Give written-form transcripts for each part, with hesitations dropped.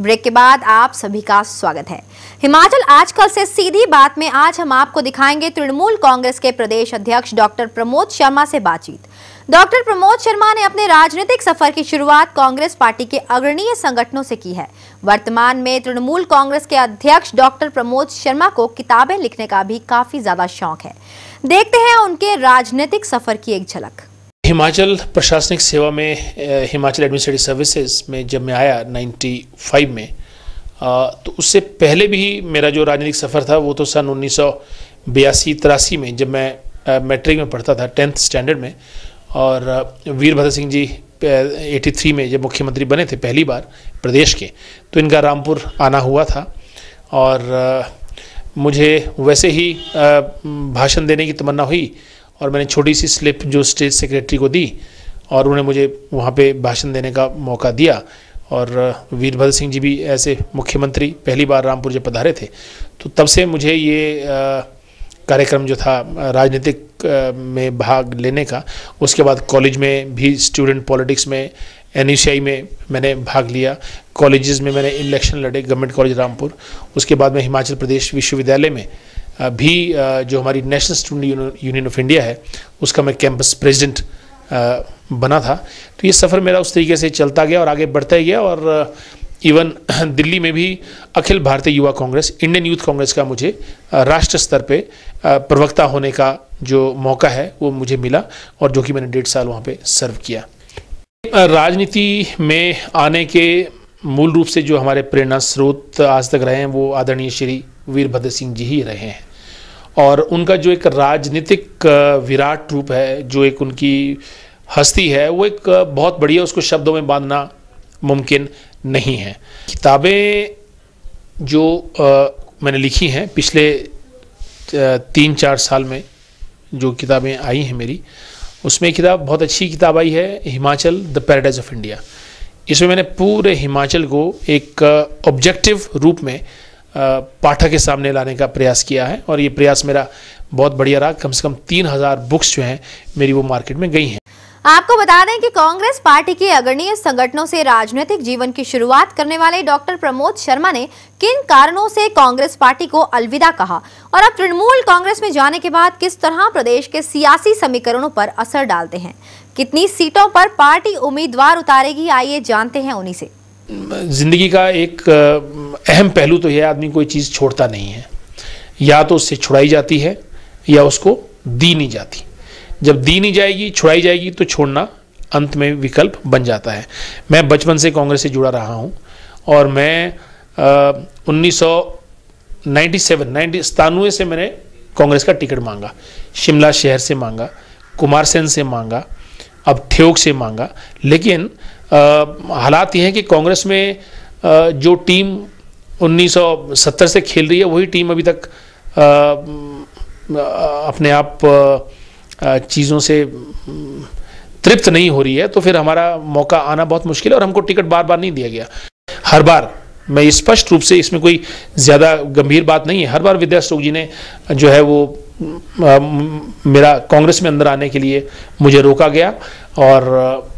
Break के बाद आप सभी का स्वागत है। हिमाचल आजकल से सीधी बात में आज हम आपको दिखाएंगे तृणमूल कांग्रेस के प्रदेश अध्यक्ष डॉक्टर प्रमोद शर्मा से बातचीत। डॉक्टर प्रमोद शर्मा ने अपने राजनीतिक सफर की शुरुआत कांग्रेस पार्टी के अग्रणीय संगठनों से की है। वर्तमान में तृणमूल कांग्रेस के अध्यक्ष डॉक्टर प्रमोद शर्मा को किताबें लिखने का भी काफी ज्यादा शौक है। देखते हैं उनके राजनीतिक सफर की एक झलक। हिमाचल प्रशासनिक सेवा में हिमाचल एडमिनिस्ट्रेटिव सर्विसेज में जब मैं आया 95 में तो उससे पहले भी मेरा जो राजनीतिक सफ़र था वो तो सन 1982-83 में जब मैं मैट्रिक में पढ़ता था 10th स्टैंडर्ड में, और वीरभद्र सिंह जी 83 में जब मुख्यमंत्री बने थे पहली बार प्रदेश के, तो इनका रामपुर आना हुआ था और मुझे वैसे ही भाषण देने की तमन्ना हुई और मैंने छोटी सी स्लिप जो स्टेट सेक्रेटरी को दी और उन्होंने मुझे वहाँ पे भाषण देने का मौका दिया। और वीरभद्र सिंह जी भी ऐसे मुख्यमंत्री पहली बार रामपुर जब पधारे थे, तो तब से मुझे ये कार्यक्रम जो था राजनीतिक में भाग लेने का, उसके बाद कॉलेज में भी स्टूडेंट पॉलिटिक्स में NUCI में मैंने भाग लिया, कॉलेजेस में मैंने इलेक्शन लड़े, गवर्नमेंट कॉलेज रामपुर, उसके बाद में हिमाचल प्रदेश विश्वविद्यालय में भी जो हमारी national student union of India है उसका मैं कैंपस प्रेसिडेंट बना था। तो ये सफ़र मेरा उस तरीके से चलता गया और आगे बढ़ता ही गया, और इवन दिल्ली में भी अखिल भारतीय युवा कांग्रेस, इंडियन यूथ कांग्रेस का मुझे राष्ट्र स्तर पे प्रवक्ता होने का जो मौका है वो मुझे मिला, और जो कि मैंने 1.5 साल वहाँ पे सर्व किया। राजनीति में आने के मूल रूप से जो हमारे प्रेरणा स्रोत आज तक रहे हैं वो आदरणीय श्री वीरभद्र सिंह जी ही रहे हैं, और उनका जो एक राजनीतिक विराट रूप है, जो एक उनकी हस्ती है, वो एक बहुत बढ़िया, उसको शब्दों में बांधना मुमकिन नहीं है। किताबें जो मैंने लिखी हैं पिछले 3-4 साल में, जो किताबें आई हैं मेरी, उसमें एक किताब बहुत अच्छी किताब आई है, Himachal the paradise of India. इसमें मैंने पूरे हिमाचल को एक ऑब्जेक्टिव रूप में पाठक के सामने लाने का प्रयास किया है, और ये प्रयास मेरा बहुत बढ़िया रहा। कम से कम 3000 बुक्स जो हैं मेरी वो मार्केट में गई हैं। आपको बता दें कि कांग्रेस पार्टी के अग्रणीय संगठनों से राजनीतिक जीवन की शुरुआत करने वाले डॉक्टर प्रमोद शर्मा ने किन कारणों से कांग्रेस पार्टी को अलविदा कहा, और अब तृणमूल कांग्रेस में जाने के बाद किस तरह प्रदेश के सियासी समीकरणों पर असर डालते हैं, कितनी सीटों पर पार्टी उम्मीदवार उतारेगी, आइए जानते हैं उन्हीं से। जिंदगी का एक अहम पहलू तो यह, आदमी कोई चीज़ छोड़ता नहीं है, या तो उससे छुड़ाई जाती है या उसको दी नहीं जाती। जब दी नहीं जाएगी, छुड़ाई जाएगी, तो छोड़ना अंत में विकल्प बन जाता है। मैं बचपन से कांग्रेस से जुड़ा रहा हूं, और मैं 1997 से मैंने कांग्रेस का टिकट मांगा, शिमला शहर से मांगा, कुमारसैन से मांगा, अब ठियोग से मांगा। लेकिन हालात ये हैं कि कांग्रेस में जो टीम 1970 से खेल रही है वही टीम अभी तक अपने आप चीज़ों से तृप्त नहीं हो रही है, तो फिर हमारा मौका आना बहुत मुश्किल है, और हमको टिकट बार बार नहीं दिया गया। हर बार मैं स्पष्ट रूप से, इसमें कोई ज़्यादा गंभीर बात नहीं है, हर बार विद्या स्टोक जी ने जो है वो मेरा कांग्रेस में अंदर आने के लिए मुझे रोका गया, और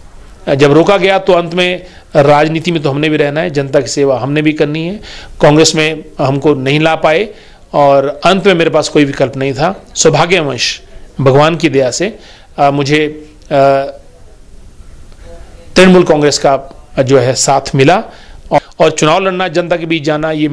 जब रोका गया तो अंत में राजनीति में तो हमने भी रहना है, जनता की सेवा हमने भी करनी है। कांग्रेस में हमको नहीं ला पाए, और अंत में मेरे पास कोई विकल्प नहीं था। सौभाग्यवश भगवान की दया से मुझे तृणमूल कांग्रेस का जो है साथ मिला, और चुनाव लड़ना, जनता के बीच जाना, ये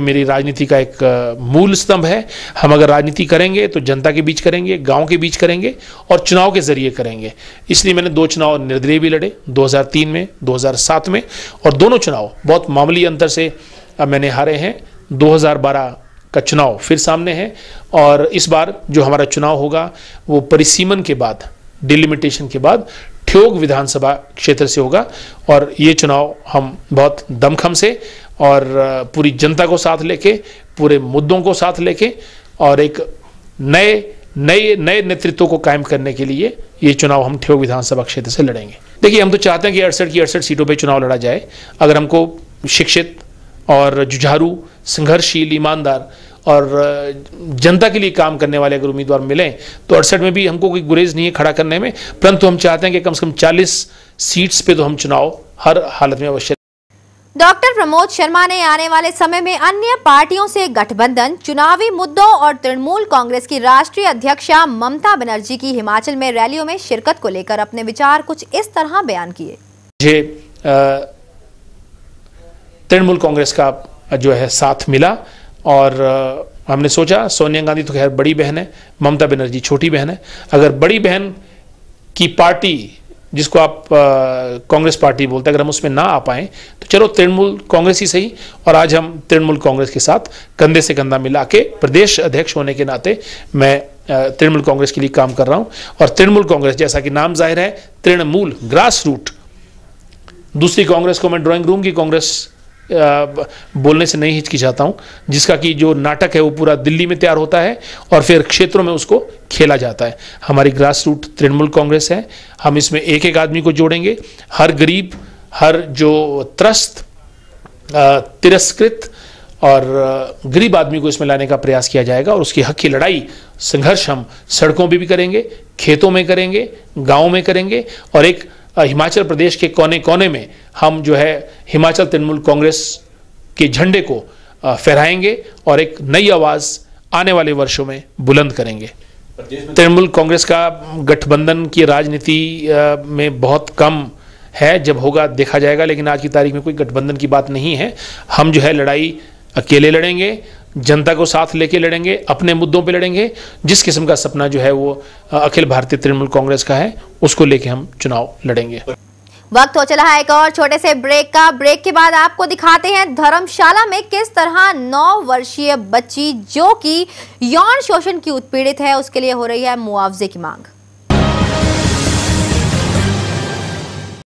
मेरी राजनीति का एक मूल स्तंभ है। हम अगर राजनीति करेंगे तो जनता के बीच करेंगे, गांव के बीच करेंगे, और चुनाव के जरिए करेंगे। इसलिए मैंने 2 चुनाव निर्दलीय भी लड़े, 2003 में, 2007 में, और दोनों चुनाव बहुत मामूली अंतर से मैंने हारे हैं। 2012 का चुनाव फिर सामने है, और इस बार जो हमारा चुनाव होगा वो परिसीमन के बाद, डिलिमिटेशन के बाद ठियोग विधानसभा क्षेत्र से होगा, और ये चुनाव हम बहुत दमखम से और पूरी जनता को साथ लेके, पूरे मुद्दों को साथ लेके, और एक नए नेतृत्व को कायम करने के लिए ये चुनाव हम ठियोग विधानसभा क्षेत्र से लड़ेंगे। देखिए, हम तो चाहते हैं कि 68 की 68 सीटों पे चुनाव लड़ा जाए। अगर हमको शिक्षित और जुझारू, संघर्षशील, ईमानदार और जनता के लिए काम करने वाले अगर उम्मीदवार मिलें तो 68 में भी हमको कोई गुरेज नहीं है खड़ा करने में, परंतु हम चाहते हैं कि कम से कम 40 सीट्स पे तो हम चुनाव हर हालत में अवश्य। डॉक्टर प्रमोद शर्मा ने आने वाले समय में अन्य पार्टियों से गठबंधन, चुनावी मुद्दों और तृणमूल कांग्रेस की राष्ट्रीय अध्यक्षा ममता बनर्जी की हिमाचल में रैलियों में शिरकत को लेकर अपने विचार कुछ इस तरह बयान किए। मुझे तृणमूल कांग्रेस का जो है साथ मिला और हमने सोचा सोनिया गांधी तो खैर बड़ी बहन है, ममता बनर्जी छोटी बहन है, अगर बड़ी बहन की पार्टी जिसको आप कांग्रेस पार्टी बोलते हैं अगर हम उसमें ना आ पाएं तो चलो तृणमूल कांग्रेस ही सही। और आज हम तृणमूल कांग्रेस के साथ कंधे से कंधा मिला के प्रदेश अध्यक्ष होने के नाते मैं तृणमूल कांग्रेस के लिए काम कर रहा हूं। और तृणमूल कांग्रेस जैसा कि नाम जाहिर है, तृणमूल ग्रास रूट, दूसरी कांग्रेस को मैं ड्राइंग रूम की कांग्रेस बोलने से नहीं हिचकिचाता हूं, जिसका कि जो नाटक है वो पूरा दिल्ली में तैयार होता है और फिर क्षेत्रों में उसको खेला जाता है। हमारी ग्रास रूट तृणमूल कांग्रेस है। हम इसमें एक एक आदमी को जोड़ेंगे, हर गरीब, हर जो त्रस्त, तिरस्कृत और गरीब आदमी को इसमें लाने का प्रयास किया जाएगा और उसकी हक की लड़ाई, संघर्ष हम सड़कों पर भी करेंगे, खेतों में करेंगे, गाँव में करेंगे और एक हिमाचल प्रदेश के कोने कोने में हम जो है हिमाचल तृणमूल कांग्रेस के झंडे को फहराएंगे और एक नई आवाज आने वाले वर्षों में बुलंद करेंगे। तृणमूल कांग्रेस का गठबंधन की राजनीति में बहुत कम है, जब होगा देखा जाएगा, लेकिन आज की तारीख में कोई गठबंधन की बात नहीं है। हम जो है लड़ाई अकेले लड़ेंगे, जनता को साथ लेके लड़ेंगे, अपने मुद्दों पे लड़ेंगे। जिस किस्म का सपना जो है वो अखिल भारतीय तृणमूल कांग्रेस का है उसको लेके हम चुनाव लड़ेंगे। वक्त हो चला है एक और छोटे से ब्रेक का। ब्रेक के बाद आपको दिखाते हैं धर्मशाला में किस तरह 9 वर्षीय बच्ची जो कि यौन शोषण की उत्पीड़ित है उसके लिए हो रही है मुआवजे की मांग।